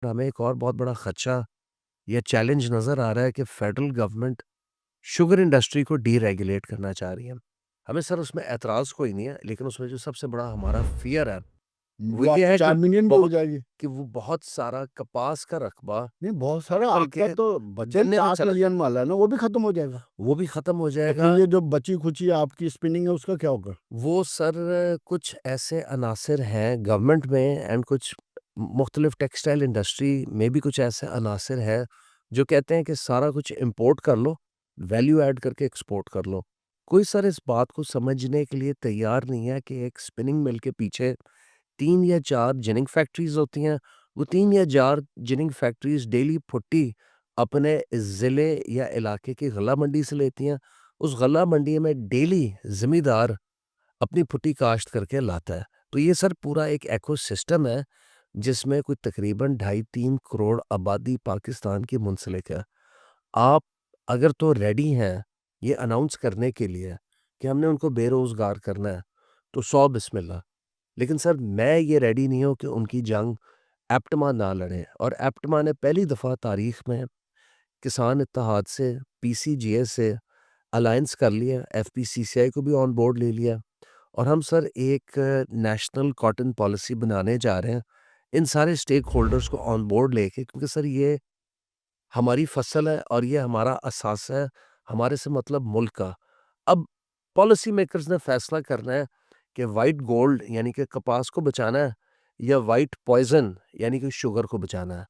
ہمیں ایک اور بہت بڑا خدشہ یا چیلنج نظر آ رہا ہے کہ فیڈرل گورنمنٹ شوگر انڈسٹری کو ڈی ریگولیٹ کرنا چاہ رہی ہے۔ ہمیں سر اس میں اعتراض کوئی نہیں ہے، لیکن اس میں جو سب سے بڑا ہمارا فیئر ہے وہ جو یہ ہے کہ 4 ملین پہ ہو بہت جائے گی. کہ وہ بہت سارا کپاس کا رقبہ نہیں بہت سارا آپ بلکہ کا تو بچے گنے میں 8 چلا ملین والا ہے نا، وہ بھی ختم ہو جائے گا. وہ بھی ختم ہو جائے لیکن گا۔ یہ جو بچی کچی آپ کی اسپننگ ہے اس کا کیا ہوگا؟ وہ سر کچھ ایسے عناصر ہیں گورنمنٹ میں اینڈ کچھ مختلف ٹیکسٹائل انڈسٹری میں بھی کچھ ایسے عناصر ہے جو کہتے ہیں کہ سارا کچھ امپورٹ کر لو، ویلیو ایڈ کر کے ایکسپورٹ کر لو۔ کوئی سر اس بات کو سمجھنے کے لیے تیار نہیں ہے کہ ایک اسپننگ مل کے پیچھے 3 یا 4 جننگ فیکٹریز ہوتی ہیں۔ وہ 3 یا 4 جننگ فیکٹریز ڈیلی پھٹی اپنے ضلع یا علاقے کی غلہ منڈی سے لیتی ہیں۔ اس غلہ منڈی میں ڈیلی زمیندار اپنی پھٹی کاشت کر کے لاتا ہے۔ تو یہ سر پورا ایک ایکو سسٹم ہے جس میں کوئی تقریباً 2.5-3 کروڑ آبادی پاکستان کی منسلک ہے۔ آپ اگر تو ریڈی ہیں یہ اناؤنس کرنے کے لیے کہ ہم نے ان کو بے روزگار کرنا ہے تو 100 بسم اللہ، لیکن سر میں یہ ریڈی نہیں ہوں کہ ان کی جنگ ایپٹما نہ لڑیں۔ اور ایپٹما نے پہلی دفعہ تاریخ میں کسان اتحاد سے، پی سی جی اے سے الائنس کر لیا، ایف پی سی سی آئی کو بھی آن بورڈ لے لیا، اور ہم سر ایک نیشنل کاٹن پالیسی بنانے جا رہے ہیں ان سارے سٹیک ہولڈرز کو آن بورڈ لے کے، کیونکہ سر یہ ہماری فصل ہے اور یہ ہمارا اثاثہ ہے، ہمارے سے مطلب ملک کا۔ اب پالیسی میکرز نے فیصلہ کرنا ہے کہ وائٹ گولڈ یعنی کہ کپاس کو بچانا ہے یا وائٹ پوائزن یعنی کہ شوگر کو بچانا ہے۔